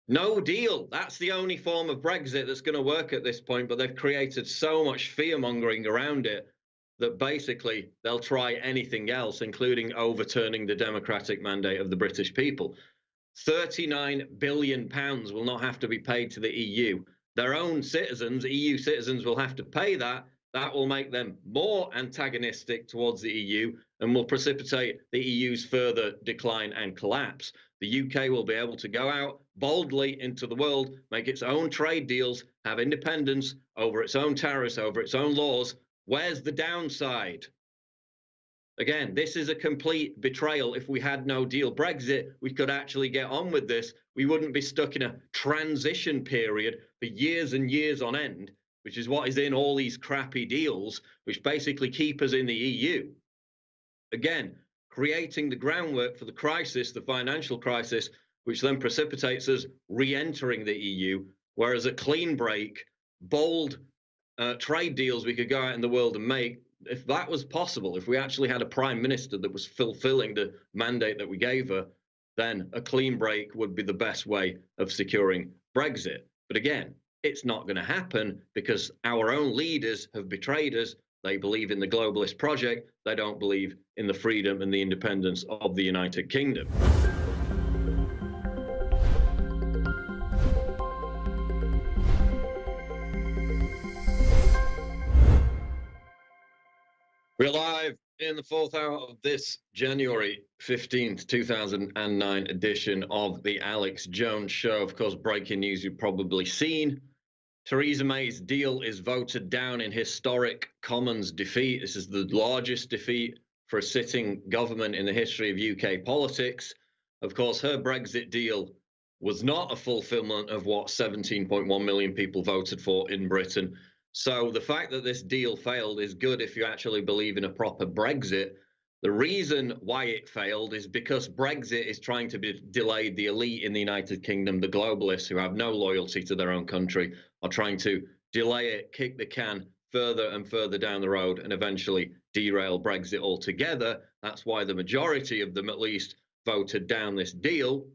No deal. That's the only form of Brexit that's going to work at this point. But they've created so much fear mongering around it that basically they'll try anything else, including overturning the democratic mandate of the British people. £39 billion will not have to be paid to the EU. Their own citizens, EU citizens, will have to pay that. That will make them more antagonistic towards the EU and will precipitate the EU's further decline and collapse. The UK will be able to go out boldly into the world, make its own trade deals, have independence over its own tariffs, over its own laws. Where's the downside? Again, this is a complete betrayal. If we had no deal Brexit, we could actually get on with this. We wouldn't be stuck in a transition period for years and years on end, which is what is in all these crappy deals, which basically keep us in the EU. Again, creating the groundwork for the crisis, the financial crisis, which then precipitates us re-entering the EU, whereas a clean break, bold trade deals we could go out in the world and make, if that was possible, if we actually had a prime minister that was fulfilling the mandate that we gave her, then a clean break would be the best way of securing Brexit. But again, it's not going to happen because our own leaders have betrayed us. They believe in the globalist project. They don't believe in the freedom and the independence of the United Kingdom. We're live in the fourth hour of this January 15th, 2009 edition of the Alex Jones Show. Of course, breaking news you've probably seen. Theresa May's deal is voted down in historic Commons defeat. This is the largest defeat for a sitting government in the history of UK politics. Of course, her Brexit deal was not a fulfillment of what 17.1 million people voted for in Britain. So the fact that this deal failed is good if you actually believe in a proper Brexit. The reason why it failed is because Brexit is trying to be delayed. The elite in the United Kingdom, the globalists who have no loyalty to their own country, are trying to delay it, kick the can further and further down the road and eventually derail Brexit altogether. That's why the majority of them, at least, voted down this deal.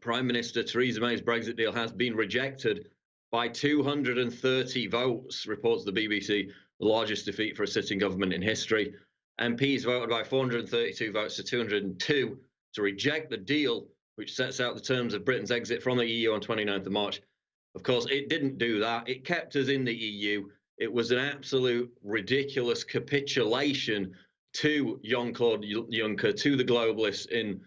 Prime Minister Theresa May's Brexit deal has been rejected by 230 votes, reports the BBC, the largest defeat for a sitting government in history. MPs voted by 432 votes to 202 to reject the deal, which sets out the terms of Britain's exit from the EU on 29th of March. Of course, it didn't do that. It kept us in the EU. It was an absolute ridiculous capitulation to Jean-Claude Juncker, to the globalists in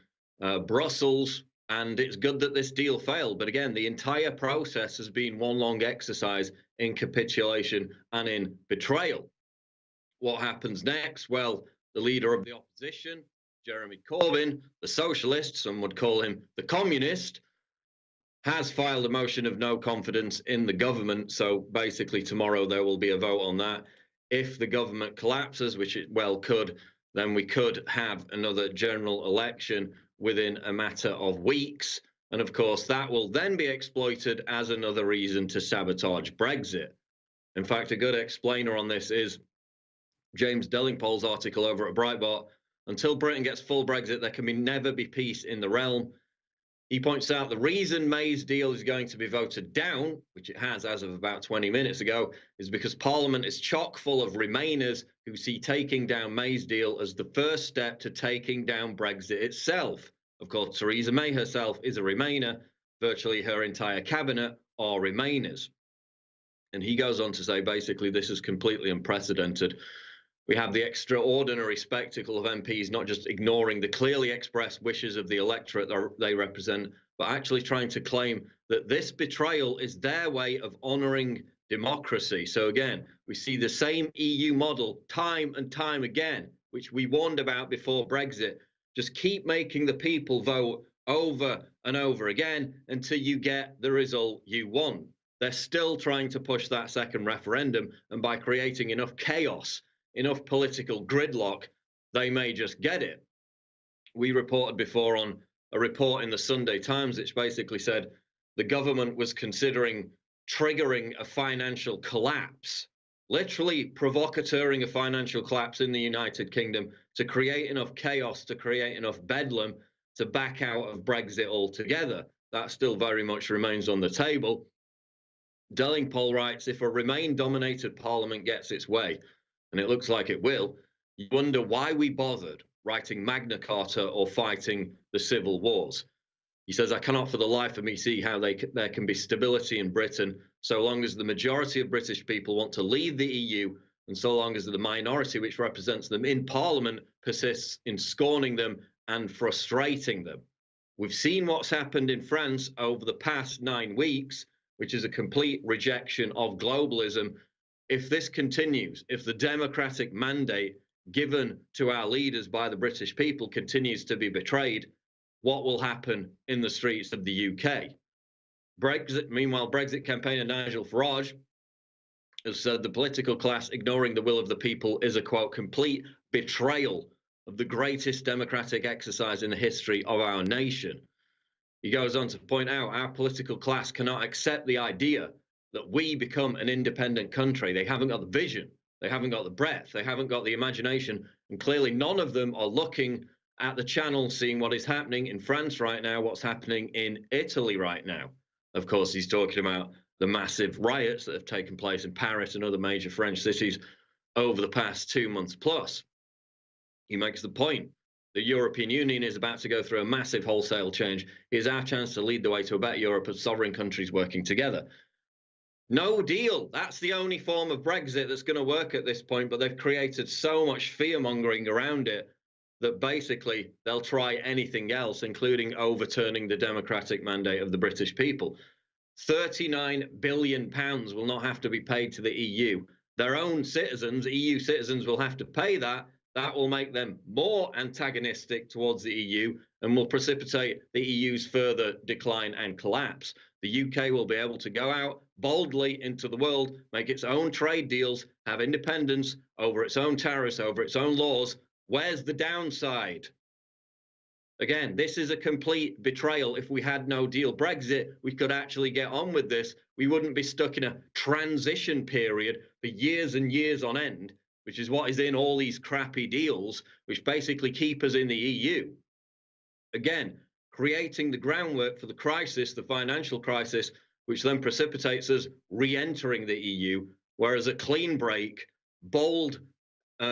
Brussels. And it's good that this deal failed. But again, the entire process has been one long exercise in capitulation and in betrayal. What happens next? Well, the leader of the opposition, Jeremy Corbyn, the socialist, some would call him the communist, has filed a motion of no confidence in the government. So basically tomorrow there will be a vote on that. If the government collapses, which it well could, then we could have another general election within a matter of weeks. And of course, that will then be exploited as another reason to sabotage Brexit. In fact, a good explainer on this is James Dellingpole's article over at Breitbart. Until Britain gets full Brexit, there can never be peace in the realm. He points out the reason May's deal is going to be voted down, which it has as of about 20 minutes ago, is because Parliament is chock full of Remainers who see taking down May's deal as the first step to taking down Brexit itself. Of course, Theresa May herself is a Remainer. Virtually her entire cabinet are Remainers. And he goes on to say, basically, this is completely unprecedented. We have the extraordinary spectacle of MPs not just ignoring the clearly expressed wishes of the electorate they represent, but actually trying to claim that this betrayal is their way of honouring democracy. So again, we see the same EU model time and time again, which we warned about before Brexit. Just keep making the people vote over and over again until you get the result you want. They're still trying to push that second referendum, and by creating enough chaos, enough political gridlock, they may just get it. We reported before on a report in the Sunday Times which basically said the government was considering triggering a financial collapse, literally provocateuring a financial collapse in the United Kingdom to create enough chaos, to create enough bedlam to back out of Brexit altogether. That still very much remains on the table. Delingpole writes, if a Remain-dominated parliament gets its way, and it looks like it will, you wonder why we bothered writing Magna Carta or fighting the civil wars. He says, I cannot for the life of me see how there can be stability in Britain so long as the majority of British people want to leave the EU and so long as the minority which represents them in Parliament persists in scorning them and frustrating them. We've seen what's happened in France over the past 9 weeks, which is a complete rejection of globalism. If this continues, if the democratic mandate given to our leaders by the British people continues to be betrayed, what will happen in the streets of the UK? Meanwhile, Brexit campaigner Nigel Farage has said the political class ignoring the will of the people is a, quote, complete betrayal of the greatest democratic exercise in the history of our nation. He goes on to point out our political class cannot accept the idea that we become an independent country. They haven't got the vision. They haven't got the breadth. They haven't got the imagination. And clearly none of them are looking at the channel, seeing what is happening in France right now, what's happening in Italy right now. Of course, he's talking about the massive riots that have taken place in Paris and other major French cities over the past 2 months plus. He makes the point. The European Union is about to go through a massive wholesale change. Here's our chance to lead the way to a better Europe of sovereign countries working together. No deal. That's the only form of Brexit that's going to work at this point, but they've created so much fear-mongering around it that basically they'll try anything else, including overturning the democratic mandate of the British people. £39 billion will not have to be paid to the EU. Their own citizens, EU citizens, will have to pay that. That will make them more antagonistic towards the EU and will precipitate the EU's further decline and collapse. The UK will be able to go out boldly into the world, make its own trade deals, have independence over its own tariffs, over its own laws. Where's the downside? Again, this is a complete betrayal. If we had no deal Brexit, we could actually get on with this. We wouldn't be stuck in a transition period for years and years on end, which is what is in all these crappy deals, which basically keep us in the EU. Again, creating the groundwork for the crisis, the financial crisis, which then precipitates us re-entering the EU, whereas a clean break, bold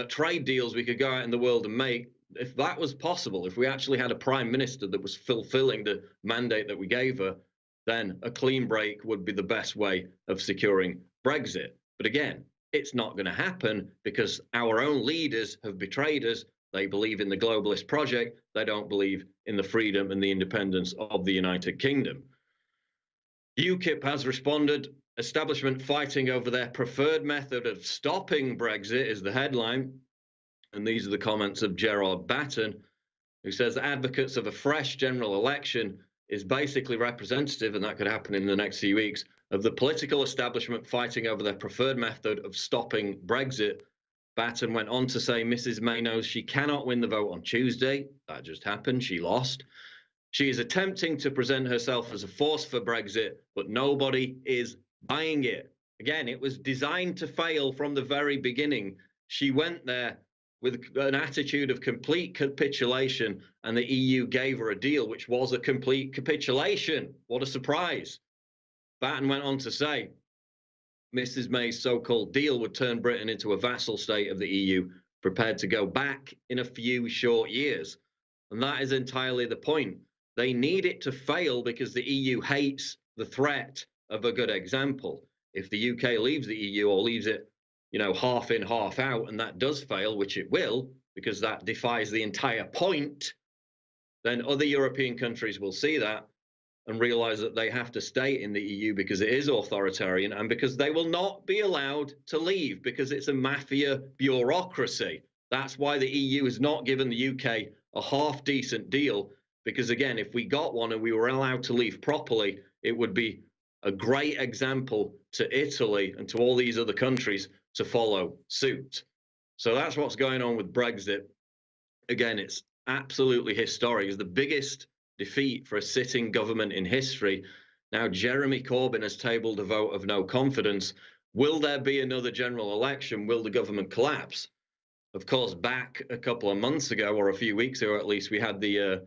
trade deals we could go out in the world and make, if that was possible, if we actually had a prime minister that was fulfilling the mandate that we gave her, then a clean break would be the best way of securing Brexit. But again, it's not going to happen because our own leaders have betrayed us. They believe in the globalist project. They don't believe in the freedom and the independence of the United Kingdom. UKIP has responded. Establishment fighting over their preferred method of stopping Brexit is the headline. And these are the comments of Gerard Batten, who says that advocates of a fresh general election is basically representative, and that could happen in the next few weeks, of the political establishment fighting over their preferred method of stopping Brexit. Batten went on to say Mrs. May knows she cannot win the vote on Tuesday. That just happened. She lost. She is attempting to present herself as a force for Brexit, but nobody is buying it. Again, it was designed to fail from the very beginning. She went there with an attitude of complete capitulation, and the EU gave her a deal which was a complete capitulation. What a surprise. Batten went on to say Mrs. May's so-called deal would turn Britain into a vassal state of the EU, prepared to go back in a few short years. And that is entirely the point. They need it to fail because the EU hates the threat of a good example. If the UK leaves the EU or leaves it, half in, half out, and that does fail, which it will, because that defies the entire point, then other European countries will see that and realize that they have to stay in the EU because it is authoritarian and because they will not be allowed to leave because it's a mafia bureaucracy. That's why the EU has not given the UK a half-decent deal, because, again, if we got one and we were allowed to leave properly, it would be a great example to Italy and to all these other countries to follow suit. So that's what's going on with Brexit. Again, it's absolutely historic. It's the biggest defeat for a sitting government in history. Now, Jeremy Corbyn has tabled a vote of no confidence. Will there be another general election? Will the government collapse? Of course, back a couple of months ago, or a few weeks ago at least, we had the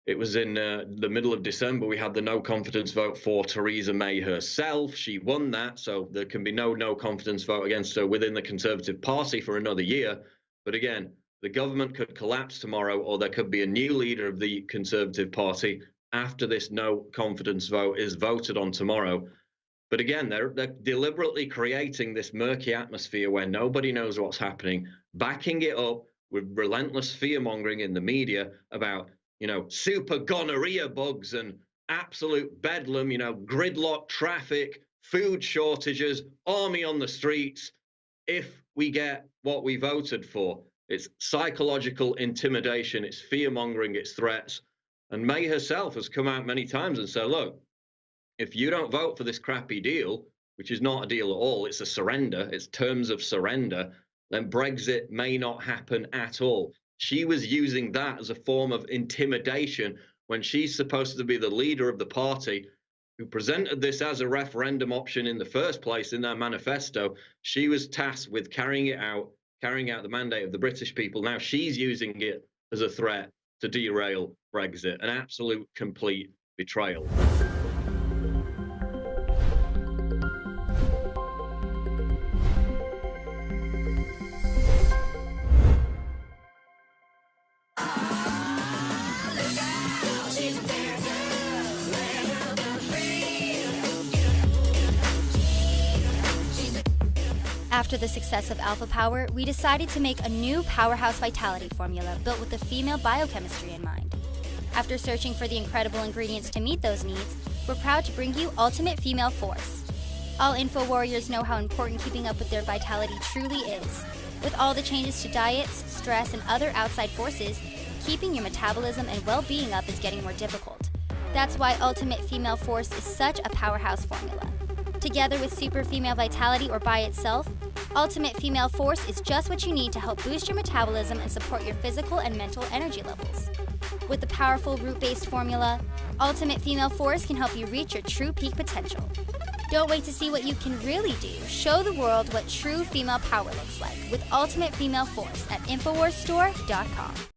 It was in the middle of December. We had the no confidence vote for Theresa May herself. She won that, so there can be no confidence vote against her within the Conservative Party for another year. But again, the government could collapse tomorrow, or there could be a new leader of the Conservative Party after this no confidence vote is voted on tomorrow. But again, they're deliberately creating this murky atmosphere where nobody knows what's happening, backing it up with relentless fear-mongering in the media about, super gonorrhea bugs and absolute bedlam, gridlock traffic, food shortages, army on the streets, if we get what we voted for. It's psychological intimidation, it's fear-mongering, it's threats. And May herself has come out many times and said, look, if you don't vote for this crappy deal, which is not a deal at all, it's a surrender, it's terms of surrender, then Brexit may not happen at all. She was using that as a form of intimidation when she's supposed to be the leader of the party who presented this as a referendum option in the first place in their manifesto. She was tasked with carrying out the mandate of the British people. Now she's using it as a threat to derail Brexit, an absolute complete betrayal. After the success of Alpha Power, we decided to make a new powerhouse vitality formula built with the female biochemistry in mind. After searching for the incredible ingredients to meet those needs, we're proud to bring you Ultimate Female Force. All Info Warriors know how important keeping up with their vitality truly is. With all the changes to diets, stress, and other outside forces, keeping your metabolism and well-being up is getting more difficult. That's why Ultimate Female Force is such a powerhouse formula. Together with Super Female Vitality or by itself, Ultimate Female Force is just what you need to help boost your metabolism and support your physical and mental energy levels. With the powerful root-based formula, Ultimate Female Force can help you reach your true peak potential. Don't wait to see what you can really do. Show the world what true female power looks like with Ultimate Female Force at InfoWarsStore.com.